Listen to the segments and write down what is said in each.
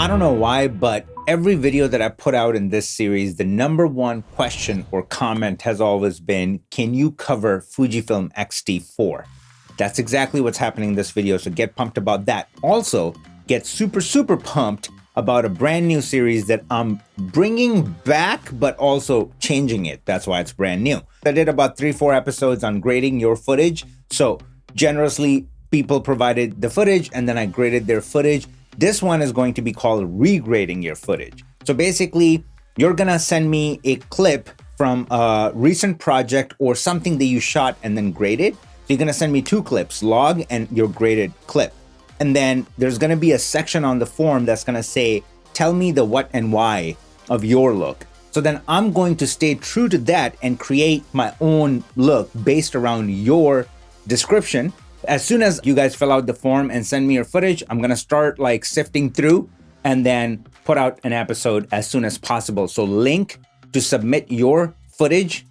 I don't know why, but every video that I put out in this series, the #1 question or comment has always been, can you cover Fujifilm XT4? That's exactly what's happening in this video, so get pumped about that. Also, get super pumped about a brand new series that I'm bringing back, but also changing it. That's why it's brand new. I did about 3-4 episodes on grading your footage. So generously, people provided the footage and then I graded their footage. This one is going to be called regrading your footage. So basically, you're gonna send me a clip from a recent project or something that you shot and then graded. So you're gonna send me 2 clips, log and your graded clip. And then there's gonna be a section on the form that's gonna say, tell me the what and why of your look. So then I'm going to stay true to that and create my own look based around your description. As soon as you guys fill out the form and send me your footage, I'm gonna start like sifting through and then put out an episode as soon as possible. So link to submit your footage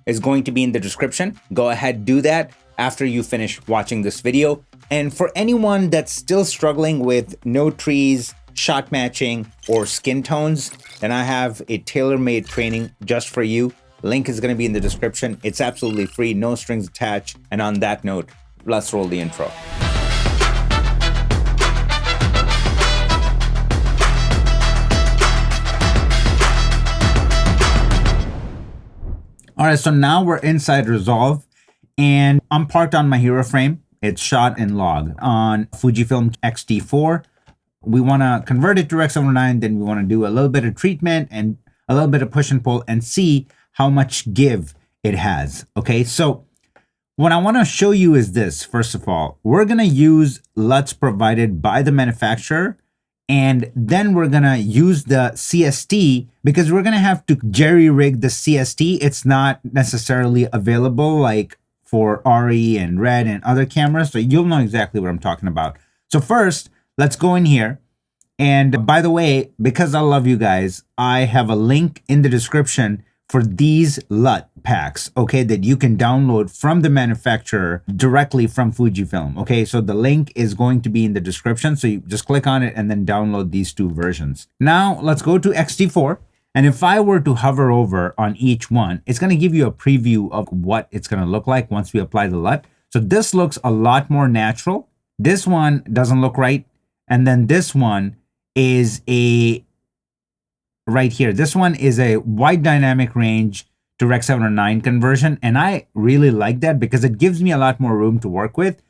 is going to be in the description. Go ahead, do that after you finish watching this video. And for anyone that's still struggling with no trees, shot matching, or skin tones, then I have a tailor-made training just for you. Link is gonna be in the description. It's absolutely free, no strings attached. And on that note, let's roll the intro. All right, so now we're inside Resolve and I'm parked on my hero frame. It's shot in log on Fujifilm XT4. We want to convert it to X709, then we want to do a little bit of treatment and a little bit of push and pull and see how much give it has. Okay, so what I want to show you is this. First of all, we're going to use LUTs provided by the manufacturer, and then we're going to use the CST because we're going to have to jerry rig the CST. It's not necessarily available like for RE and Red and other cameras, so you'll know exactly what I'm talking about. So first, let's go in here. And by the way, because I love you guys, I have a link in the description for these LUT packs, okay, that you can download from the manufacturer directly from Fujifilm. Okay, so the link is going to be in the description. So you just click on it and then download these 2 versions. Now let's go to XT4. And if I were to hover over on each one, it's going to give you a preview of what it's going to look like once we apply the LUT. So this looks a lot more natural. This one doesn't look right. And then this one is right here. This one is a wide dynamic range to Rec. 709 conversion. And I really like that because it gives me a lot more room to work with.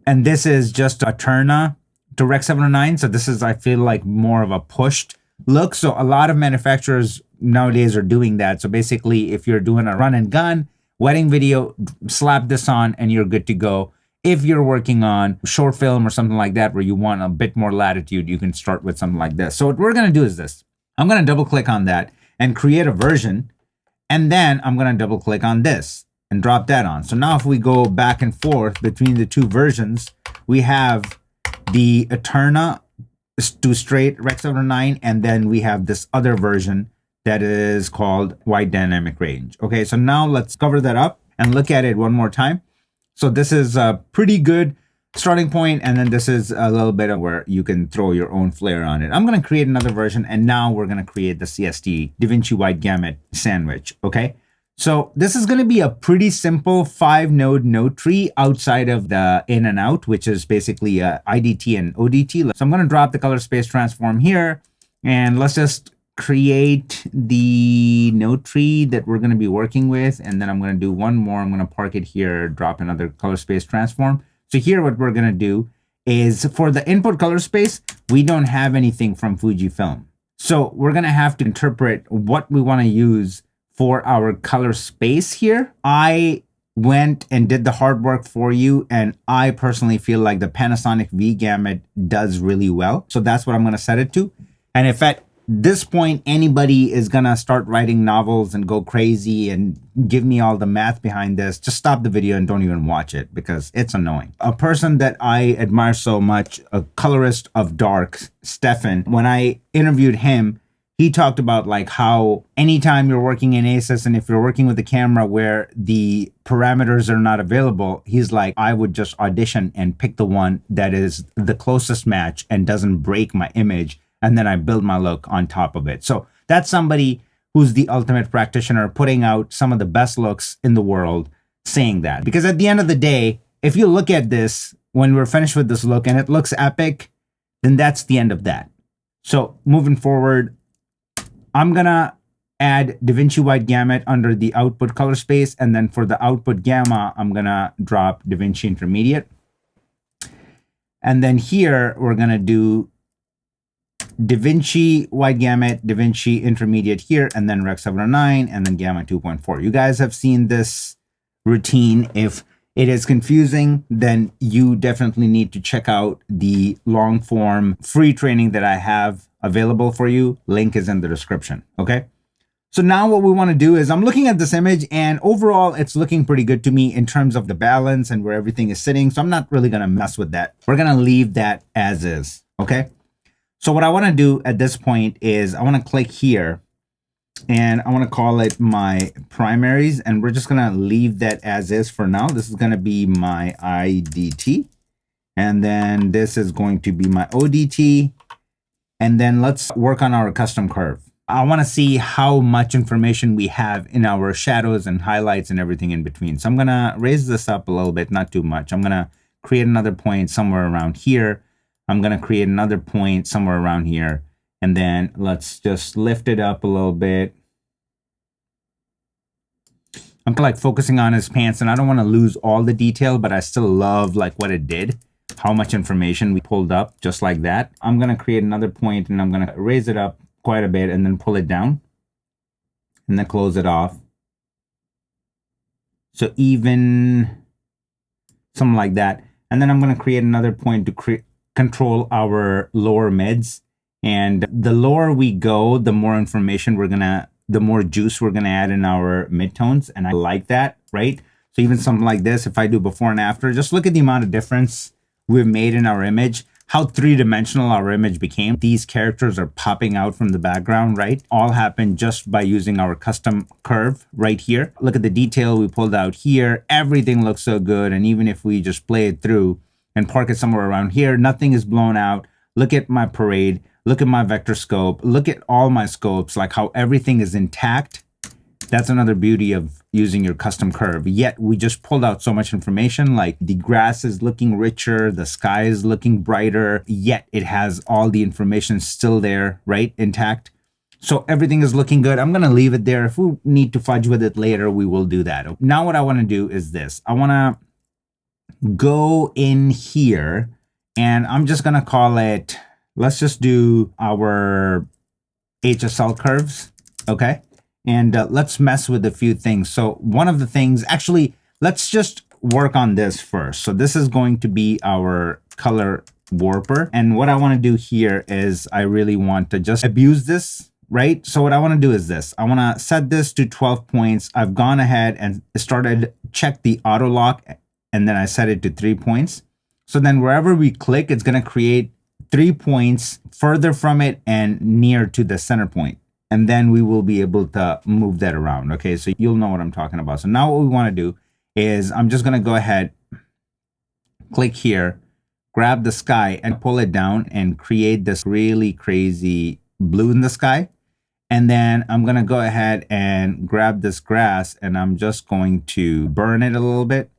And this is just a Turna to Rec. 709. So this is, I feel like, more of a pushed look. So a lot of manufacturers nowadays are doing that. So basically, if you're doing a run and gun wedding video, slap this on and you're good to go. If you're working on short film or something like that, where you want a bit more latitude, you can start with something like this. So what we're going to do is this. I'm going to double click on that and create a version. And then I'm going to double click on this and drop that on. So now if we go back and forth between the 2 versions, we have the Eterna to straight Rec. 709, and then we have this other version that is called wide dynamic range. Okay, so now let's cover that up and look at it one more time. So this is a pretty good starting point, and then this is a little bit of where you can throw your own flair on it. I'm going to create another version, and now we're going to create the CST DaVinci Wide Gamut sandwich. Okay, so this is going to be a pretty simple 5-node node tree outside of the in and out, which is basically IDT and ODT. So I'm going to drop the color space transform here, and let's just create the node tree that we're going to be working with. And then I'm going to do one more. I'm going to park it here, drop another color space transform. So here what we're going to do is for the input color space, we don't have anything from Fujifilm. So we're going to have to interpret what we want to use for our color space here. I went and did the hard work for you, and I personally feel like the Panasonic V Gamut does really well. So that's what I'm going to set it to. And if at this point anybody is going to start writing novels and go crazy and give me all the math behind this, just stop the video and don't even watch it because it's annoying. A person that I admire so much, a colorist of dark, Stefan, when I interviewed him, he talked about like how anytime you're working in ASUS and if you're working with a camera where the parameters are not available, he's like, I would just audition and pick the one that is the closest match and doesn't break my image and then I build my look on top of it. So that's somebody who's the ultimate practitioner, putting out some of the best looks in the world, saying that. Because at the end of the day, if you look at this, when we're finished with this look and it looks epic, then that's the end of that. So moving forward, I'm gonna add DaVinci Wide Gamut under the output color space. And then for the output gamma, I'm gonna drop DaVinci Intermediate. And then here, we're gonna do DaVinci Wide Gamut, DaVinci Intermediate here, and then Rec 709, and then Gamma 2.4. You guys have seen this routine. If it is confusing, then you definitely need to check out the long form free training that I have available for you. Link is in the description, okay? So now what we want to do is I'm looking at this image and overall it's looking pretty good to me in terms of the balance and where everything is sitting. So I'm not really going to mess with that. We're going to leave that as is, okay? So what I want to do at this point is I want to click here and I want to call it my primaries, and we're just going to leave that as is for now. This is going to be my IDT, and then this is going to be my ODT, and then let's work on our custom curve. I want to see how much information we have in our shadows and highlights and everything in between. So I'm going to raise this up a little bit, not too much. I'm going to create another point somewhere around here. I'm going to create another point somewhere around here. And then let's just lift it up a little bit. I'm like focusing on his pants, and I don't want to lose all the detail, but I still love like what it did, how much information we pulled up just like that. I'm going to create another point and I'm going to raise it up quite a bit and then pull it down and then close it off. So even something like that. And then I'm going to create another point to control our lower mids. And the lower we go, the more information the more juice we're gonna add in our midtones. And I like that, right? So even something like this, if I do before and after, just look at the amount of difference we've made in our image, how three-dimensional our image became. These characters are popping out from the background, right? All happened just by using our custom curve right here. Look at the detail we pulled out here. Everything looks so good. And even if we just play it through and park it somewhere around here, nothing is blown out. Look at my parade. Look at my vector scope. Look at all my scopes, like how everything is intact. That's another beauty of using your custom curve. Yet we just pulled out so much information, like the grass is looking richer, the sky is looking brighter, yet it has all the information still there, right? Intact. So everything is looking good. I'm going to leave it there. If we need to fudge with it later, we will do that. Now what I want to do is this. I want to go in here and I'm just going to call it, let's just do our HSL curves, okay? And let's mess with a few things. So one of the things, actually, let's just work on this first. So this is going to be our color warper. And what I want to do here is I really want to just abuse this, right? So what I want to do is this. I want to set this to 12 points. I've gone ahead and check the auto lock, and then I set it to 3 points. So then wherever we click, it's going to create 3 points further from it and near to the center point. And then we will be able to move that around. Okay, so you'll know what I'm talking about. So now what we want to do is I'm just going to go ahead, click here, grab the sky and pull it down and create this really crazy blue in the sky. And then I'm going to go ahead and grab this grass and I'm just going to burn it a little bit.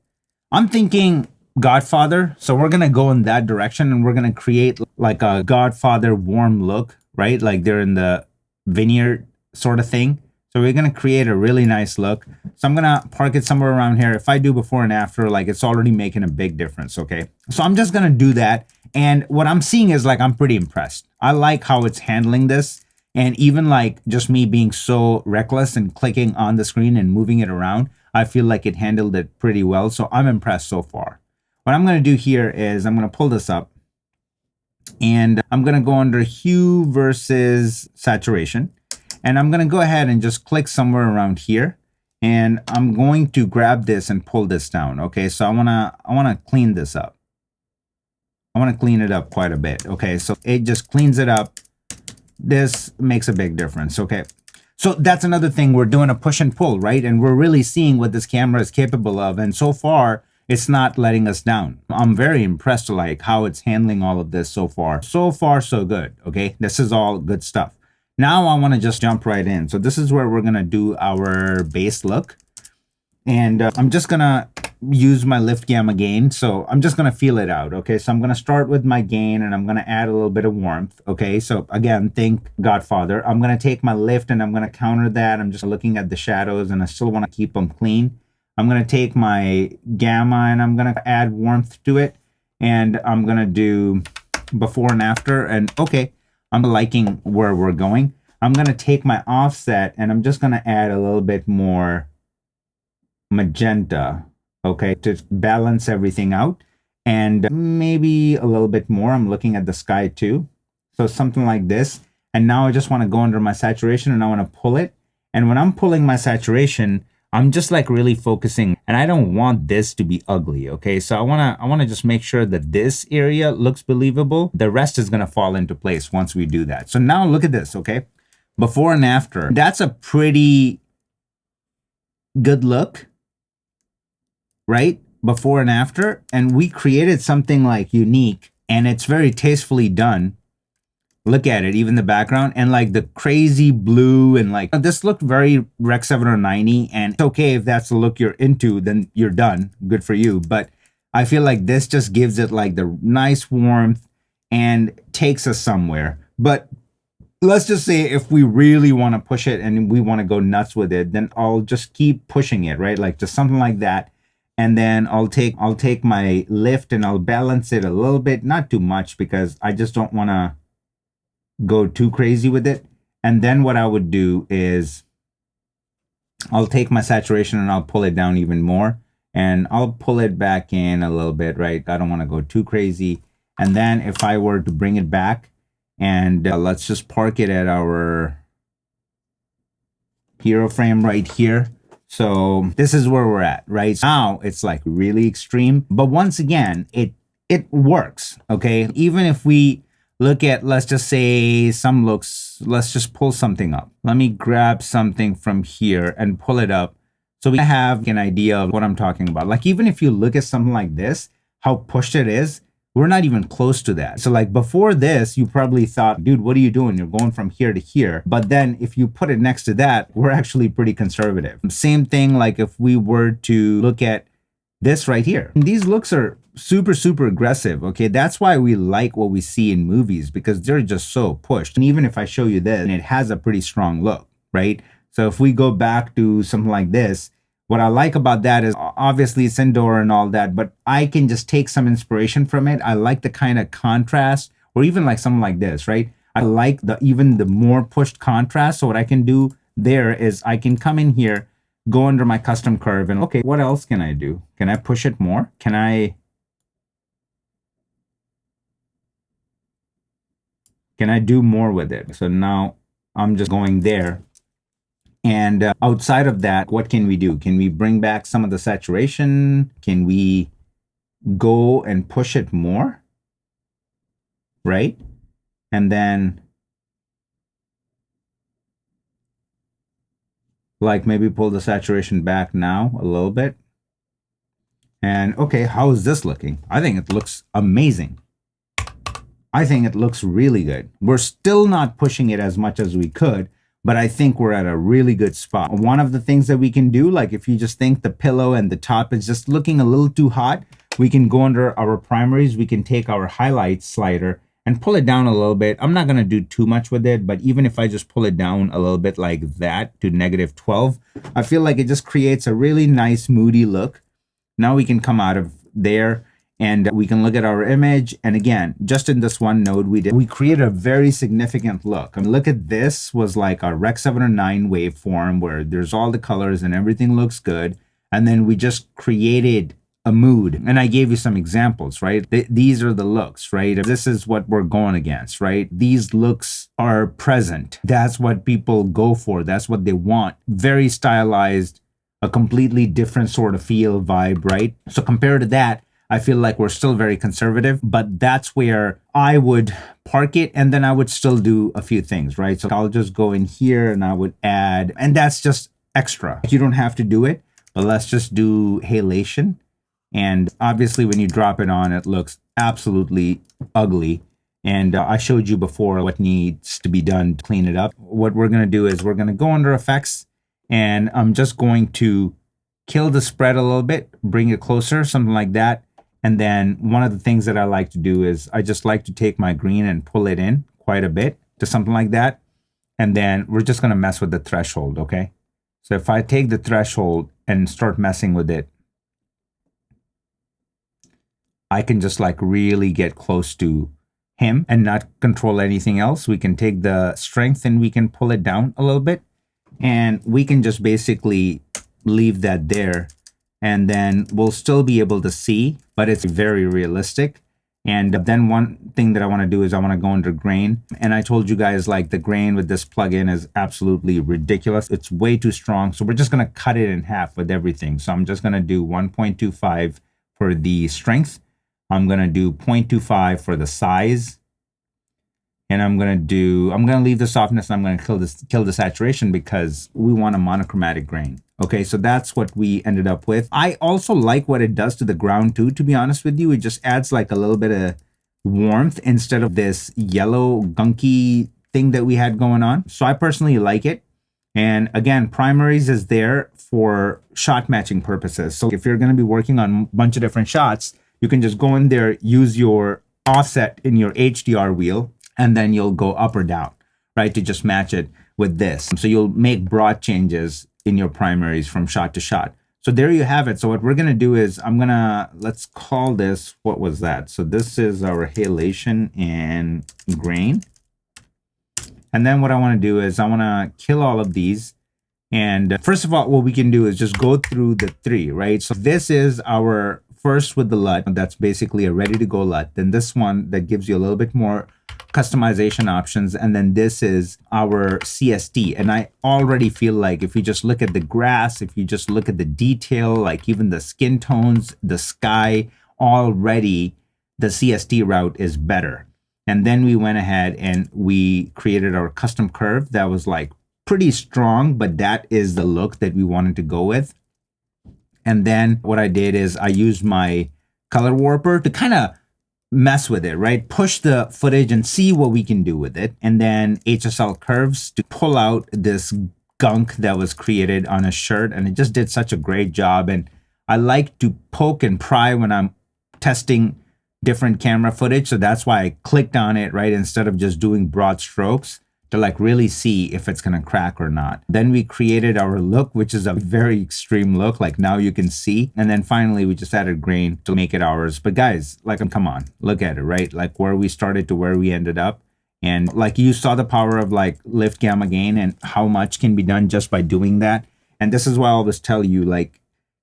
I'm thinking Godfather. So we're going to go in that direction and we're going to create like a Godfather warm look, right? Like they're in the vineyard sort of thing. So we're going to create a really nice look. So I'm going to park it somewhere around here. If I do before and after, like it's already making a big difference. Okay. So I'm just going to do that. And what I'm seeing is like, I'm pretty impressed. I like how it's handling this. And even like just me being so reckless and clicking on the screen and moving it around, I feel like it handled it pretty well. So I'm impressed so far. What I'm going to do here is I'm going to pull this up and I'm going to go under hue versus saturation. And I'm going to go ahead and just click somewhere around here. And I'm going to grab this and pull this down. Okay, so I want to clean this up. I want to clean it up quite a bit. Okay, so it just cleans it up. This makes a big difference. Okay, so that's another thing. We're doing a push and pull, right? And we're really seeing what this camera is capable of. And so far, it's not letting us down. I'm very impressed like how it's handling all of this so far. So far, so good. Okay, this is all good stuff. Now I want to just jump right in. So this is where we're going to do our base look. And I'm just going to use my lift gamma gain. So I'm just going to feel it out. Okay, so I'm going to start with my gain and I'm going to add a little bit of warmth. Okay, so again, think Godfather. I'm going to take my lift and I'm going to counter that. I'm just looking at the shadows and I still want to keep them clean. I'm going to take my gamma and I'm going to add warmth to it. And I'm going to do before and after. And okay, I'm liking where we're going. I'm going to take my offset and I'm just going to add a little bit more magenta, okay, to balance everything out. And maybe a little bit more. I'm looking at the sky too. So something like this. And now I just want to go under my saturation and I want to pull it. And when I'm pulling my saturation, I'm just like really focusing, and I don't want this to be ugly, okay? So I wanna just make sure that this area looks believable. The rest is gonna fall into place once we do that. So now look at this, okay? Before and after. That's a pretty good look, right? Before and after. And we created something like unique, and it's very tastefully done. Look at it, even the background and like the crazy blue and like this looked very Rec 790, and it's okay if that's the look you're into, then you're done. Good for you. But I feel like this just gives it like the nice warmth and takes us somewhere. But let's just say if we really want to push it and we want to go nuts with it, then I'll just keep pushing it, right? Like just something like that. And then I'll take my lift and I'll balance it a little bit, not too much because I just don't want to go too crazy with it. And then what I would do is I'll take my saturation and I'll pull it down even more, and I'll pull it back in a little bit, right? I don't want to go too crazy. And then if I were to bring it back and let's just park it at our hero frame right here. So this is where we're at, right? Now it's like really extreme, but once again, it works, okay? Even if we look at, let's just say some looks, let's just pull something up. Let me grab something from here and pull it up so we have an idea of what I'm talking about. Like even if you look at something like this, how pushed it is, we're not even close to that. So like before this, you probably thought, dude, what are you doing? You're going from here to here. But then if you put it next to that, we're actually pretty conservative. Same thing like if we were to look at this right here. These looks are super, super aggressive, okay? That's why we like what we see in movies, because they're just so pushed. And even if I show you this, it has a pretty strong look, right? So if we go back to something like this, what I like about that is obviously it's indoor and all that, but I can just take some inspiration from it. I like the kind of contrast, or even like something like this, right? I like even the more pushed contrast. So what I can do there is I can come in here, go under my custom curve, and okay, what else can I do? Can I push it more? Can I do more with it? So now I'm just going there. And outside of that, what can we do? Can we bring back some of the saturation? Can we go and push it more? Right? And then like maybe pull the saturation back now a little bit. And okay, how is this looking? I think it looks amazing. I think it looks really good. We're still not pushing it as much as we could, but I think we're at a really good spot. One of the things that we can do, like if you just think the pillow and the top is just looking a little too hot, we can go under our primaries. We can take our highlight slider and pull it down a little bit. I'm not gonna do too much with it, but even if I just pull it down a little bit like that to -12, I feel like it just creates a really nice moody look. Now we can come out of there and we can look at our image. And again, just in this one node we created a very significant look. I mean, look at this was like our Rec 709 waveform where there's all the colors and everything looks good. And then we just created a mood. And I gave you some examples, right? These are the looks, right? This is what we're going against, right? These looks are present. That's what people go for. That's what they want. Very stylized, a completely different sort of feel, vibe, right? So compared to that, I feel like we're still very conservative, but that's where I would park it. And then I would still do a few things, right? So I'll just go in here and I would add, and that's just extra. You don't have to do it, but let's just do halation. And obviously when you drop it on, it looks absolutely ugly. And I showed you before what needs to be done to clean it up. What we're going to do is we're going to go under effects, and I'm just going to kill the spread a little bit, bring it closer, something like that. And then one of the things that I like to do is I just like to take my green and pull it in quite a bit to something like that. And then we're just going to mess with the threshold, okay? So if I take the threshold and start messing with it, I can just like really get close to him and not control anything else. We can take the strength and we can pull it down a little bit, and we can just basically leave that there, and then we'll still be able to see, but it's very realistic. And then one thing that I want to do is I want to go under grain. And I told you guys, like, the grain with this plugin is absolutely ridiculous. It's way too strong. So we're just going to cut it in half with everything. So I'm just going to do 1.25 for the strength. I'm going to do 0.25 for the size. And I'm going to leave the softness, and I'm going to kill the saturation because we want a monochromatic grain. Okay, so that's what we ended up with. I also like what it does to the ground too, to be honest with you. It just adds like a little bit of warmth instead of this yellow gunky thing that we had going on. So I personally like it. And again, primaries is there for shot matching purposes. So if you're going to be working on a bunch of different shots, you can just go in there, use your offset in your HDR wheel, and then you'll go up or down, right, to just match it with this. So you'll make broad changes in your primaries from shot to shot. So there you have it. So what we're going to do is let's call this, what was that? So this is our halation and grain. And then what I want to do is I want to kill all of these. And first of all, what we can do is just go through the three, right? So this is our first with the LUT. That's basically a ready to go LUT. Then this one that gives you a little bit more customization options. And then this is our CST. And I already feel like if you just look at the grass, if you just look at the detail, like even the skin tones, the sky, already the CST route is better. And then we went ahead and we created our custom curve that was like pretty strong, but that is the look that we wanted to go with. And then what I did is I used my color warper to kind of mess with it, right? Push the footage and see what we can do with it. And then HSL curves to pull out this gunk that was created on a shirt. And it just did such a great job. And I like to poke and pry when I'm testing different camera footage. So that's why I clicked on it, right? Instead of just doing broad strokes to like really see if it's going to crack or not. Then we created our look, which is a very extreme look. Like now you can see. And then finally, we just added grain to make it ours. But guys, like, come on, look at it, right? Like where we started to where we ended up. And like you saw the power of like lift gamma gain and how much can be done just by doing that. And this is why I always tell you, like,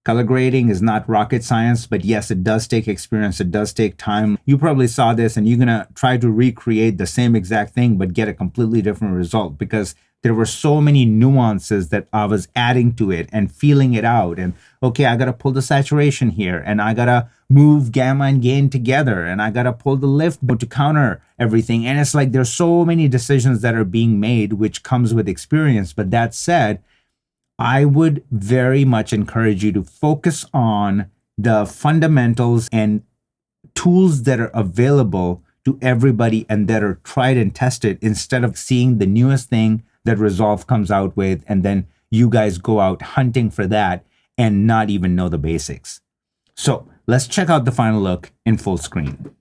color grading is not rocket science, but yes, it does take experience. It does take time. You probably saw this and you're going to try to recreate the same exact thing, but get a completely different result because there were so many nuances that I was adding to it and feeling it out. And okay, I got to pull the saturation here and I got to move gamma and gain together and I got to pull the lift to counter everything. And it's like, there's so many decisions that are being made, which comes with experience. But that said, I would very much encourage you to focus on the fundamentals and tools that are available to everybody and that are tried and tested instead of seeing the newest thing that Resolve comes out with and then you guys go out hunting for that and not even know the basics. So let's check out the final look in full screen.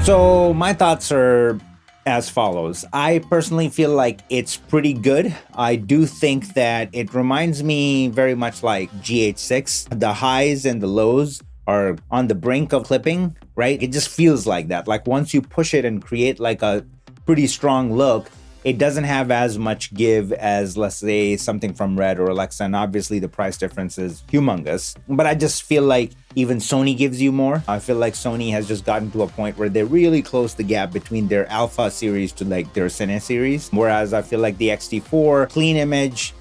So my thoughts are as follows. I personally feel like it's pretty good. I do think that it reminds me very much like GH6. The highs and the lows are on the brink of clipping, right? It just feels like that. Like once you push it and create like a pretty strong look, it doesn't have as much give as, let's say, something from Red or Alexa, and obviously the price difference is humongous. But I just feel like even Sony gives you more. I feel like Sony has just gotten to a point where they really close the gap between their Alpha series to like their Cine series. Whereas I feel like the XT4, clean image,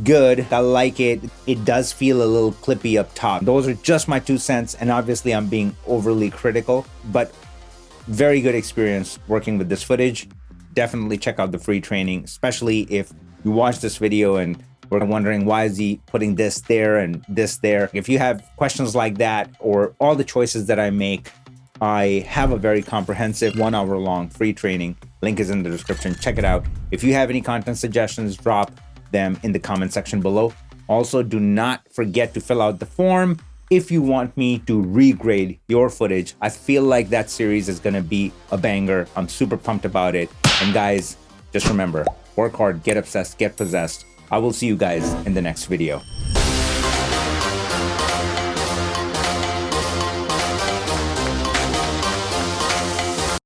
good, I like it. It does feel a little clippy up top. Those are just my 2 cents, and obviously I'm being overly critical, but very good experience working with this footage. definitely check out the free training, especially if you watch this video and we're wondering why is he putting this there and this there. If you have questions like that or all the choices that I make, I have a very comprehensive 1 hour long free training. Link is in the description. Check it out. If you have any content suggestions, drop them in the comment section below. Also, do not forget to fill out the form if you want me to regrade your footage. I feel like that series is gonna be a banger. I'm super pumped about it. And guys, just remember, work hard, get obsessed, get possessed. I will see you guys in the next video.